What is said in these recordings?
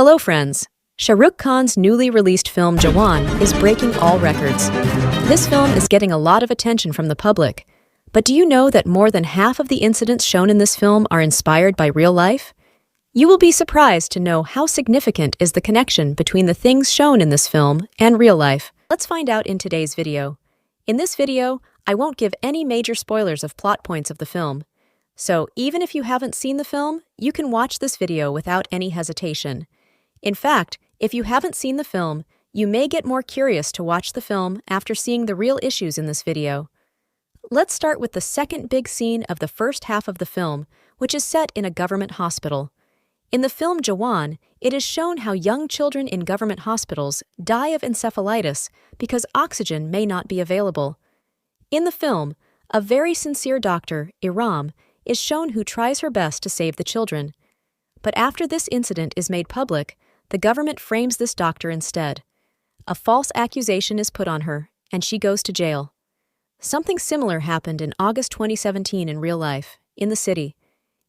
Hello friends! Shah Rukh Khan's newly released film Jawan is breaking all records. This film is getting a lot of attention from the public, but do you know that more than half of the incidents shown in this film are inspired by real life? You will be surprised to know how significant is the connection between the things shown in this film and real life. Let's find out in today's video. In this video, I won't give any major spoilers of plot points of the film. So even if you haven't seen the film, you can watch this video without any hesitation. In fact, if you haven't seen the film, you may get more curious to watch the film after seeing the real issues in this video. Let's start with the second big scene of the first half of the film, which is set in a government hospital. In the film Jawan, it is shown how young children in government hospitals die of encephalitis because oxygen may not be available. In the film, a very sincere doctor, Iram, is shown who tries her best to save the children. But after this incident is made public, the government frames this doctor instead. A false accusation is put on her, and she goes to jail. Something similar happened in August 2017 in real life, in the city.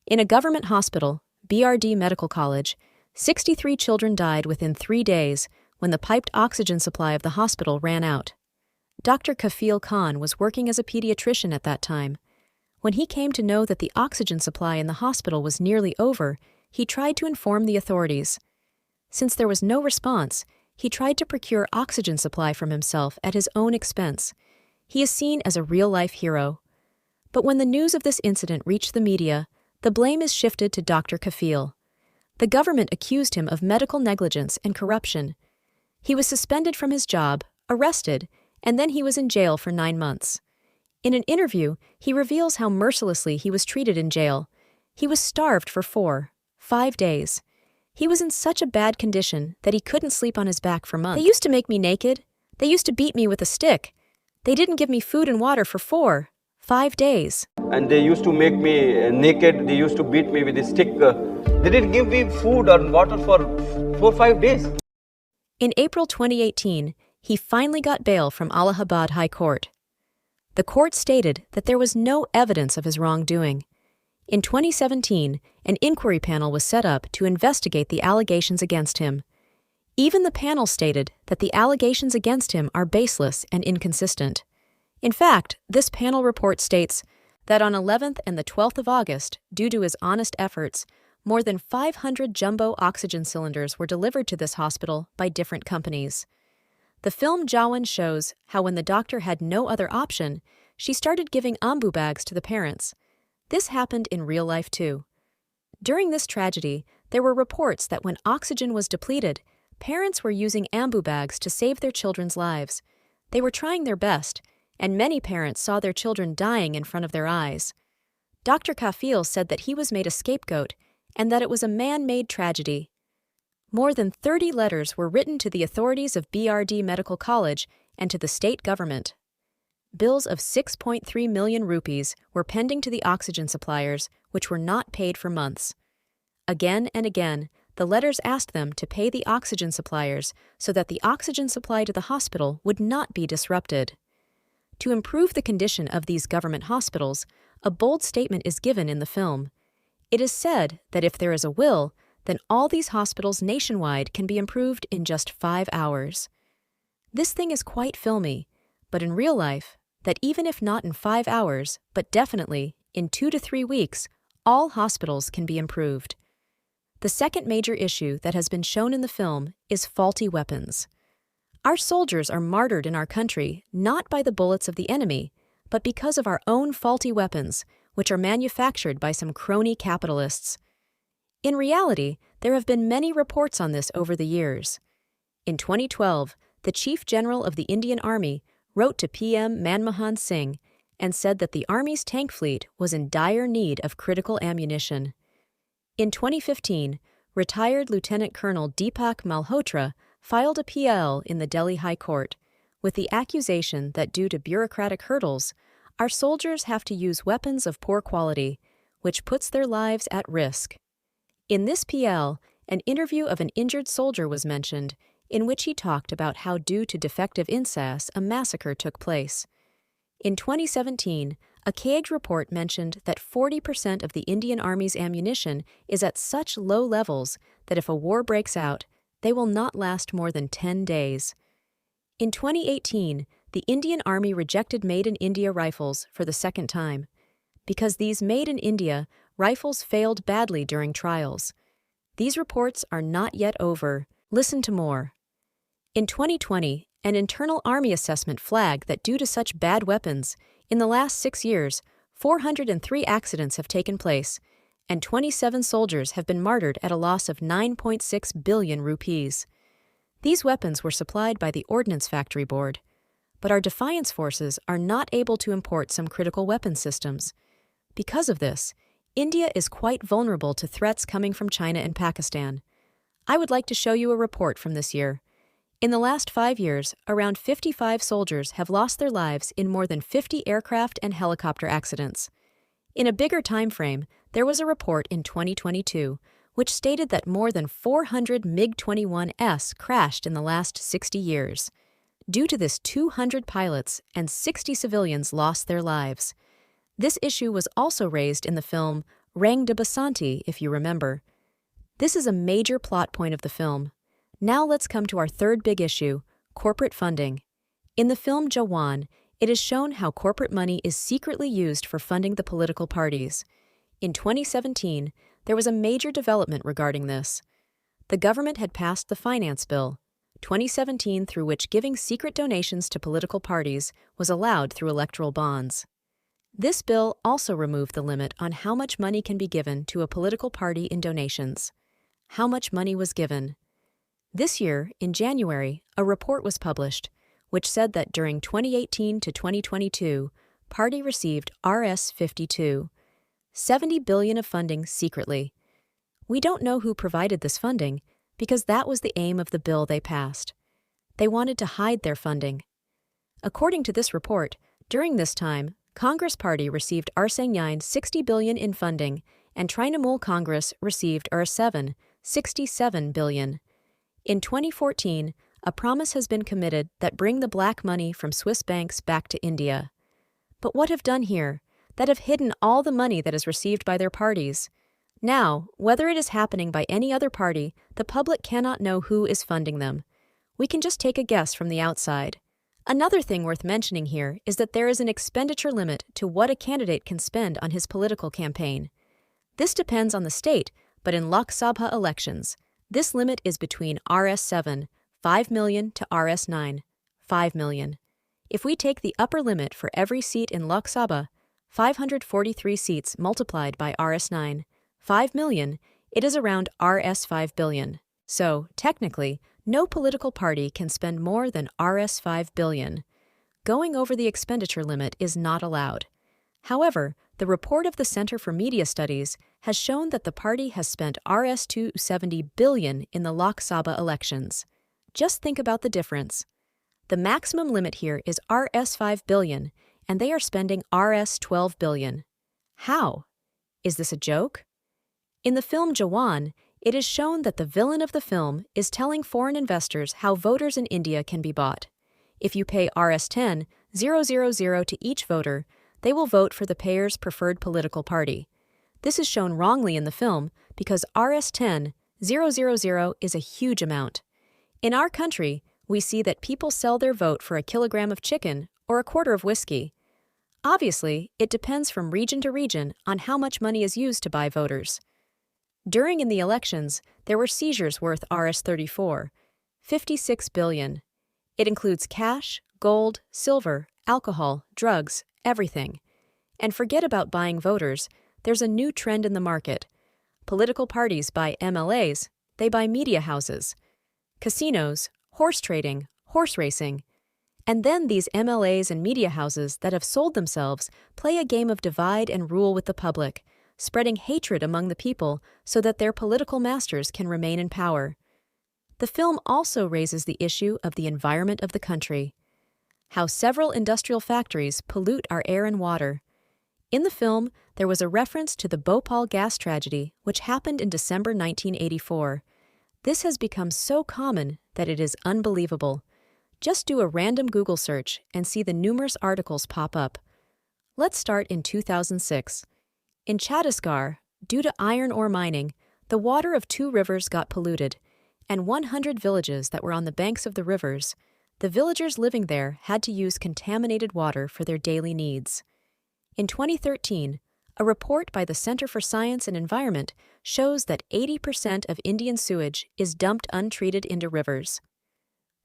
In a government hospital, BRD Medical College, 63 children died within 3 days when the piped oxygen supply of the hospital ran out. Dr. Kafil Khan was working as a pediatrician at that time. When he came to know that the oxygen supply in the hospital was nearly over, he tried to inform the authorities. Since there was no response, he tried to procure oxygen supply from himself at his own expense. He is seen as a real-life hero. But when the news of this incident reached the media, the blame is shifted to Dr. Kafil. The government accused him of medical negligence and corruption. He was suspended from his job, arrested, and then he was in jail for 9 months. In an interview, he reveals how mercilessly he was treated in jail. He was starved for 5 days. He was in such a bad condition that he couldn't sleep on his back for months. They used to make me naked. They used to beat me with a stick. They didn't give me food and water for 5 days. And they used to make me naked. They used to beat me with a stick. They didn't give me food or water for 4-5 days. In April 2018, he finally got bail from Allahabad High Court. The court stated that there was no evidence of his wrongdoing. In 2017, an inquiry panel was set up to investigate the allegations against him. Even the panel stated that the allegations against him are baseless and inconsistent. In fact, this panel report states that on 11th and the 12th of August, due to his honest efforts, more than 500 jumbo oxygen cylinders were delivered to this hospital by different companies. The film Jawan shows how when the doctor had no other option, she started giving ambu bags to the parents. This happened in real life too. During this tragedy, there were reports that when oxygen was depleted, parents were using ambu bags to save their children's lives. They were trying their best, and many parents saw their children dying in front of their eyes. Dr. Kafil said that he was made a scapegoat and that it was a man-made tragedy. More than 30 letters were written to the authorities of BRD Medical College and to the state government. Bills of 6.3 million rupees were pending to the oxygen suppliers, which were not paid for months. Again and again, the letters asked them to pay the oxygen suppliers so that the oxygen supply to the hospital would not be disrupted. To improve the condition of these government hospitals, a bold statement is given in the film. It is said that if there is a will, then all these hospitals nationwide can be improved in just 5 hours. This thing is quite filmy, but in real life, that even if not in 5 hours, but definitely in 2 to 3 weeks, all hospitals can be improved. The second major issue that has been shown in the film is faulty weapons. Our soldiers are martyred in our country not by the bullets of the enemy, but because of our own faulty weapons, which are manufactured by some crony capitalists. In reality, there have been many reports on this over the years. In 2012, the Chief General of the Indian Army wrote to PM Manmohan Singh and said that the Army's tank fleet was in dire need of critical ammunition. In 2015, retired Lieutenant Colonel Deepak Malhotra filed a PL in the Delhi High Court with the accusation that due to bureaucratic hurdles, our soldiers have to use weapons of poor quality, which puts their lives at risk. In this PL, an interview of an injured soldier was mentioned, in which he talked about how due to defective insass a massacre took place. In 2017, A CAG report mentioned that 40% of the Indian Army's ammunition is at such low levels that if a war breaks out, they will not last more than 10 days. In 2018, the Indian Army rejected Made in India rifles for the second time, because these Made in India rifles failed badly during trials. These reports are not yet over. Listen to more. In 2020, an internal Army assessment flagged that due to such bad weapons, in the last 6 years, 403 accidents have taken place, and 27 soldiers have been martyred at a loss of 9.6 billion rupees. These weapons were supplied by the Ordnance Factory Board, but our defiance forces are not able to import some critical weapon systems. Because of this, India is quite vulnerable to threats coming from China and Pakistan. I would like to show you a report from this year. In the last 5 years, around 55 soldiers have lost their lives in more than 50 aircraft and helicopter accidents. In a bigger time frame, there was a report in 2022 which stated that more than 400 MiG-21s crashed in the last 60 years. Due to this, 200 pilots and 60 civilians lost their lives. This issue was also raised in the film Rang de Basanti, if you remember. This is a major plot point of the film. Now let's come to our third big issue, corporate funding. In the film Jawan, it is shown how corporate money is secretly used for funding the political parties. In 2017, there was a major development regarding this. The government had passed the Finance Bill, 2017, through which giving secret donations to political parties was allowed through electoral bonds. This bill also removed the limit on how much money can be given to a political party in donations. How much money was given? This year, in January, a report was published, which said that during 2018 to 2022, party received Rs 52, 70 billion of funding secretly. We don't know who provided this funding, because that was the aim of the bill they passed. They wanted to hide their funding. According to this report, during this time, Congress Party received Rs 60 billion in funding, and Trinamool Congress received Rs 67 billion. In 2014, a promise has been committed that bring the black money from Swiss banks back to India. But what have done here? That have hidden all the money that is received by their parties. Now, whether it is happening by any other party, the public cannot know who is funding them. We can just take a guess from the outside. Another thing worth mentioning here is that there is an expenditure limit to what a candidate can spend on his political campaign. This depends on the state, but in Lok Sabha elections, this limit is between Rs 7, 5 million to Rs 9, 5 million. If we take the upper limit for every seat in Lok Sabha, 543 seats multiplied by Rs 9, 5 million, it is around Rs 5 billion. So, technically, no political party can spend more than Rs 5 billion. Going over the expenditure limit is not allowed. However, the report of the Center for Media Studies has shown that the party has spent Rs 270 billion in the Lok Sabha elections. Just think about the difference. The maximum limit here is Rs 5 billion, and they are spending Rs 12 billion. How? Is this a joke? In the film Jawan, it is shown that the villain of the film is telling foreign investors how voters in India can be bought. If you pay Rs 10,000 to each voter, they will vote for the payer's preferred political party. This is shown wrongly in the film because Rs 10,000 is a huge amount. In our country, we see that people sell their vote for a kilogram of chicken or a quarter of whiskey. Obviously, it depends from region to region on how much money is used to buy voters. During in the elections, there were seizures worth Rs 34, 56 billion. It includes cash, gold, silver, alcohol, drugs, everything. And forget about buying voters, there's a new trend in the market. Political parties buy MLAs, they buy media houses, casinos, horse trading, horse racing. And then these MLAs and media houses that have sold themselves play a game of divide and rule with the public, spreading hatred among the people so that their political masters can remain in power. The film also raises the issue of the environment of the country, how several industrial factories pollute our air and water. In the film, there was a reference to the Bhopal gas tragedy, which happened in December 1984. This has become so common that it is unbelievable. Just do a random Google search and see the numerous articles pop up. Let's start in 2006. In Chhattisgarh, due to iron ore mining, the water of 2 rivers got polluted, and 100 villages that were on the banks of the rivers, the villagers living there had to use contaminated water for their daily needs. In 2013, a report by the Center for Science and Environment shows that 80% of Indian sewage is dumped untreated into rivers.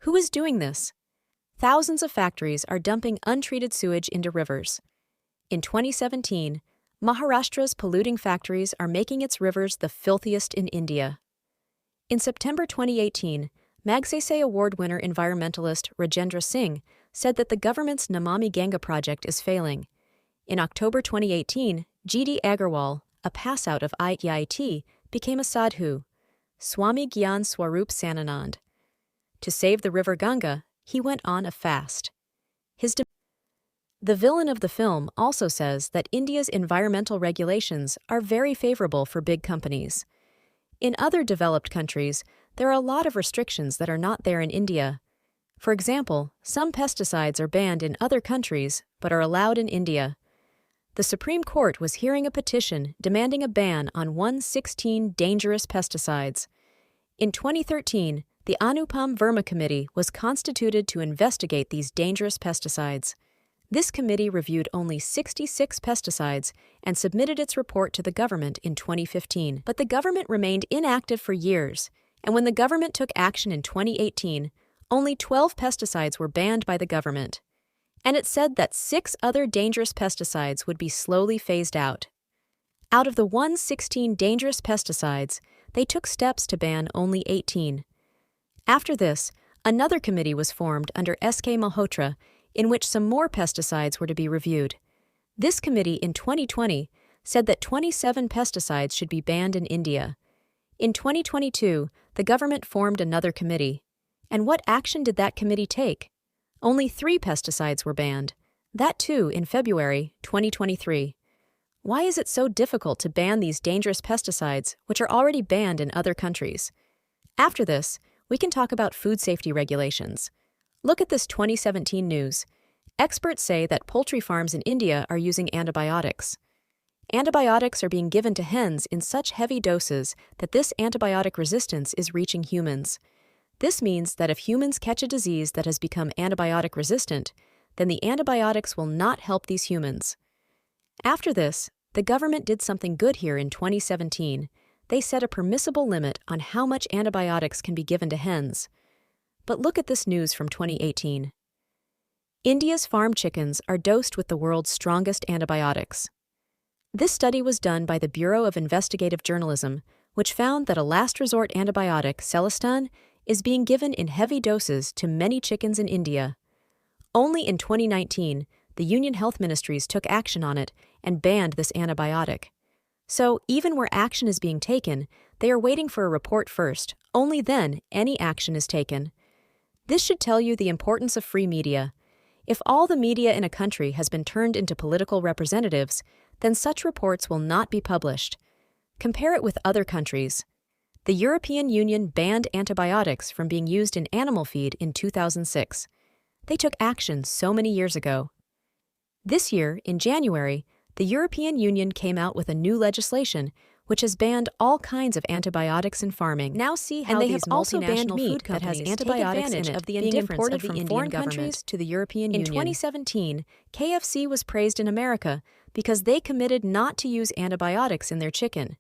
Who is doing this? Thousands of factories are dumping untreated sewage into rivers. In 2017, Maharashtra's polluting factories are making its rivers the filthiest in India. In September 2018, Magsaysay Award winner environmentalist Rajendra Singh said that the government's Namami Ganga project is failing. In October 2018, G.D. Agarwal, a passout of IIT, became a sadhu, Swami Gyan Swarup Sananand. To save the river Ganga, he went on a fast. The villain of the film also says that India's environmental regulations are very favorable for big companies. In other developed countries, there are a lot of restrictions that are not there in India. For example, some pesticides are banned in other countries but are allowed in India. The Supreme Court was hearing a petition demanding a ban on 116 dangerous pesticides. In 2013, the Anupam Verma Committee was constituted to investigate these dangerous pesticides. This committee reviewed only 66 pesticides and submitted its report to the government in 2015. But the government remained inactive for years, and when the government took action in 2018, only 12 pesticides were banned by the government. And it said that 6 other dangerous pesticides would be slowly phased out. Out of the 116 dangerous pesticides, they took steps to ban only 18. After this, another committee was formed under S.K. Malhotra, in which some more pesticides were to be reviewed. This committee in 2020 said that 27 pesticides should be banned in India. In 2022, the government formed another committee. And what action did that committee take? Only 3 pesticides were banned, that too in February 2023. Why is it so difficult to ban these dangerous pesticides, which are already banned in other countries? After this, we can talk about food safety regulations. Look at this 2017 news. Experts say that poultry farms in India are using antibiotics. Antibiotics are being given to hens in such heavy doses that this antibiotic resistance is reaching humans. This means that if humans catch a disease that has become antibiotic resistant, then the antibiotics will not help these humans. After this, the government did something good here in 2017. They set a permissible limit on how much antibiotics can be given to hens. But look at this news from 2018. India's farm chickens are dosed with the world's strongest antibiotics. This study was done by the Bureau of Investigative Journalism, which found that a last resort antibiotic, Celistan, is being given in heavy doses to many chickens in India. Only in 2019, the Union Health Ministries took action on it and banned this antibiotic. So, even where action is being taken, they are waiting for a report first. Only then, any action is taken. This should tell you the importance of free media. If all the media in a country has been turned into political representatives, then such reports will not be published. Compare it with other countries. The European Union banned antibiotics from being used in animal feed in 2006. They took action so many years ago. This year, in January, the European Union came out with a new legislation which has banned all kinds of antibiotics in farming. Now see how these multinational food companies take advantage of the indifference of the foreign countries to the European Union. In 2017, KFC was praised in America because they committed not to use antibiotics in their chicken.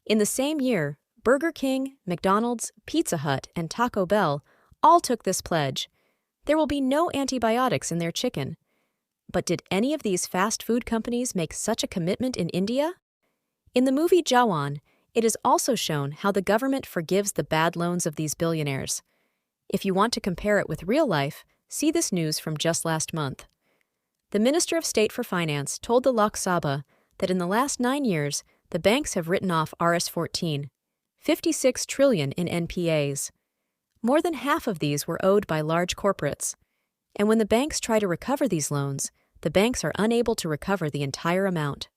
In the same year, Burger King, McDonald's, Pizza Hut, and Taco Bell all took this pledge. There will be no antibiotics in their chicken. But did any of these fast food companies make such a commitment in India? In the movie Jawan, it is also shown how the government forgives the bad loans of these billionaires. If you want to compare it with real life, see this news from just last month. The Minister of State for Finance told the Lok Sabha that in the last 9 years, the banks have written off Rs 56 trillion in NPAs. More than half of these were owed by large corporates. And when the banks try to recover these loans, the banks are unable to recover the entire amount.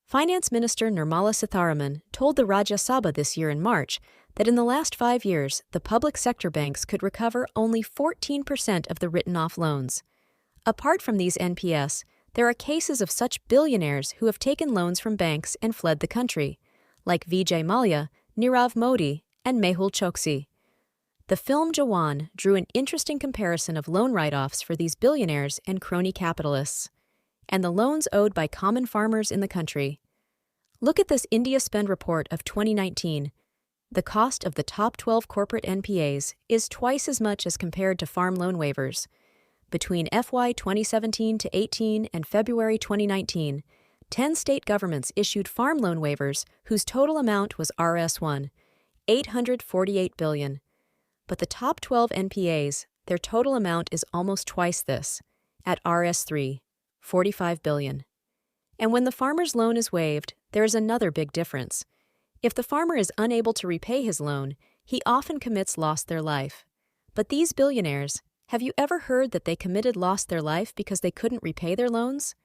Finance Minister Nirmala Sitharaman told the Rajya Sabha this year in March that in the last 5 years, the public sector banks could recover only 14% of the written-off loans. Apart from these NPS, There are cases of such billionaires who have taken loans from banks and fled the country, like Vijay Mallya, Nirav Modi, and Mehul Choksi. The film Jawan drew an interesting comparison of loan write-offs for these billionaires and crony capitalists, and the loans owed by common farmers in the country. Look at this India Spend report of 2019. The cost of the top 12 corporate NPAs is twice as much as compared to farm loan waivers. Between FY 2017 to 18 and February 2019, 10 state governments issued farm loan waivers whose total amount was Rs1, 848 billion. But the top 12 NPAs, their total amount is almost twice this, at Rs3, 45 billion. And when the farmer's loan is waived, there is another big difference. If the farmer is unable to repay his loan, he often commits lost their life. But these billionaires, have you ever heard that they committed lost their life because they couldn't repay their loans?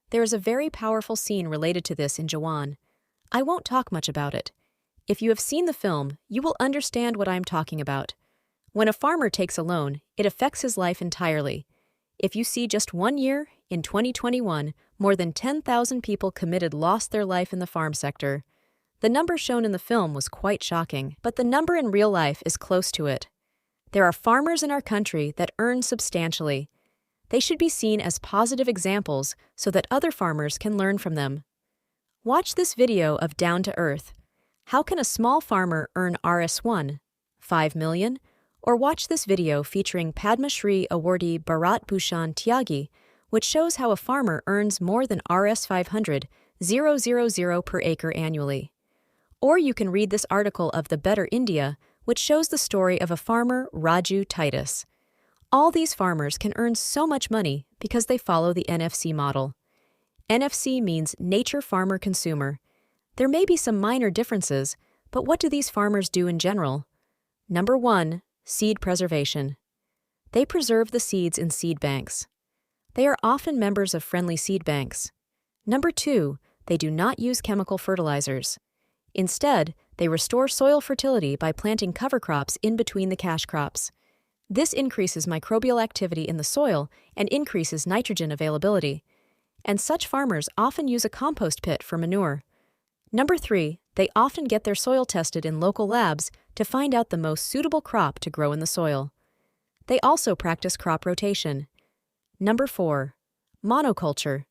There is a very powerful scene related to this in Jawan. I won't talk much about it. If you have seen the film, you will understand what I am talking about. When a farmer takes a loan, it affects his life entirely. If you see just 1 year, in 2021, more than 10,000 people lost their life in the farm sector. The number shown in the film was quite shocking, but the number in real life is close to it. There are farmers in our country that earn substantially. They should be seen as positive examples so that other farmers can learn from them. Watch this video of Down to Earth. How can a small farmer earn Rs1, 5 million? Or watch this video featuring Padma Shri awardee Bharat Bhushan Tyagi, which shows how a farmer earns more than Rs 500,000 per acre annually. Or you can read this article of The Better India, which shows the story of a farmer, Raju Titus. All these farmers can earn so much money because they follow the NFC model. NFC means Nature Farmer Consumer. There may be some minor differences, but what do these farmers do in general? Number 1. Seed preservation. They preserve the seeds in seed banks. They are often members of friendly seed banks. Number 2. They do not use chemical fertilizers. Instead, they restore soil fertility by planting cover crops in between the cash crops. This increases microbial activity in the soil and increases nitrogen availability. And such farmers often use a compost pit for manure. Number 3, they often get their soil tested in local labs to find out the most suitable crop to grow in the soil. They also practice crop rotation. Number 4, monoculture.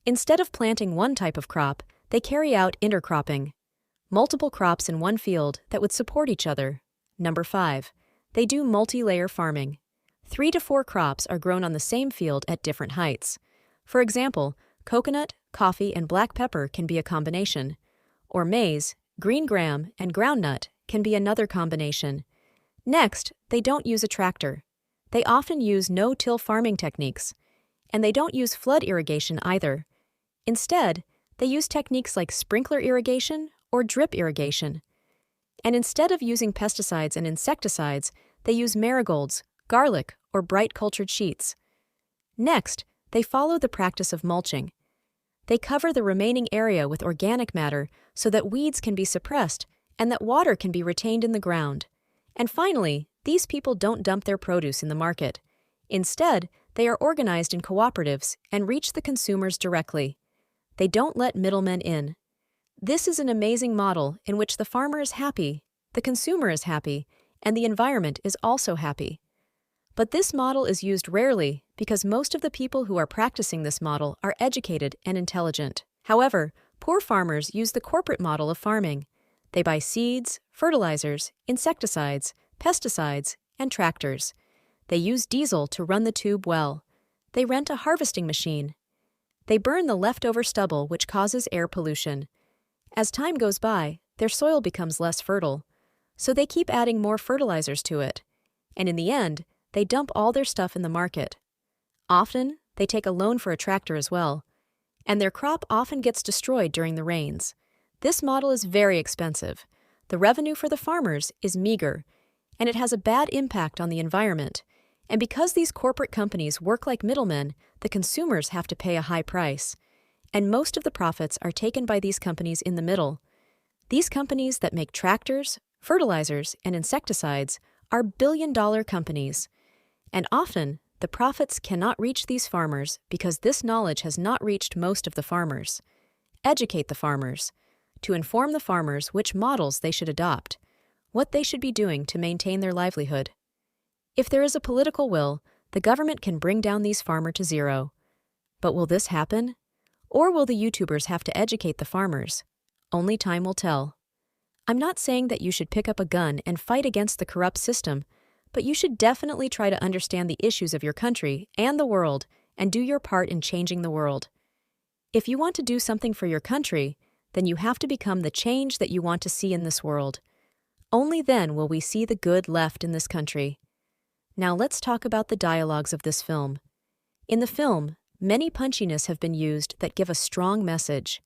Instead of planting one type of crop, they carry out intercropping. Multiple crops in one field that would support each other. Number 5, they do multi-layer farming. 3 to 4 crops are grown on the same field at different heights. For example, coconut, coffee, and black pepper can be a combination. Or maize, green gram, and groundnut can be another combination. Next, they don't use a tractor. They often use no-till farming techniques. And they don't use flood irrigation either. Instead, they use techniques like sprinkler irrigation or drip irrigation. And instead of using pesticides and insecticides, they use marigolds, garlic, or bright cultured sheets. Next, they follow the practice of mulching. They cover the remaining area with organic matter so that weeds can be suppressed and that water can be retained in the ground. And finally, these people don't dump their produce in the market. Instead, they are organized in cooperatives and reach the consumers directly. They don't let middlemen in. This is an amazing model in which the farmer is happy, the consumer is happy, and the environment is also happy. But this model is used rarely because most of the people who are practicing this model are educated and intelligent. However, poor farmers use the corporate model of farming. They buy seeds, fertilizers, insecticides, pesticides, and tractors. They use diesel to run the tube well. They rent a harvesting machine. They burn the leftover stubble, which causes air pollution. As time goes by, their soil becomes less fertile, so they keep adding more fertilizers to it. And in the end, they dump all their stuff in the market. Often, they take a loan for a tractor as well. And their crop often gets destroyed during the rains. This model is very expensive. The revenue for the farmers is meager, and it has a bad impact on the environment. And because these corporate companies work like middlemen, the consumers have to pay a high price. And most of the profits are taken by these companies in the middle. These companies that make tractors, fertilizers, and insecticides are billion-dollar companies. And often, The profits cannot reach these farmers because this knowledge has not reached most of the farmers. Educate the farmers. To inform the farmers which models they should adopt, what they should be doing to maintain their livelihood. If there is a political will, the government can bring down these farmers to zero. But will this happen? Or will the YouTubers have to educate the farmers? Only time will tell. I'm not saying that you should pick up a gun and fight against the corrupt system, but you should definitely try to understand the issues of your country and the world and do your part in changing the world. If you want to do something for your country, then you have to become the change that you want to see in this world. Only then will we see the good left in this country. Now let's talk about the dialogues of this film. In the film, many punchiness have been used that give a strong message.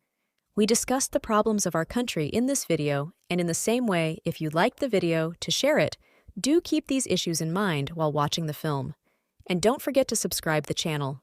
We discussed the problems of our country in this video, and in the same way, if you liked the video, to share it, do keep these issues in mind while watching the film. And don't forget to subscribe the channel.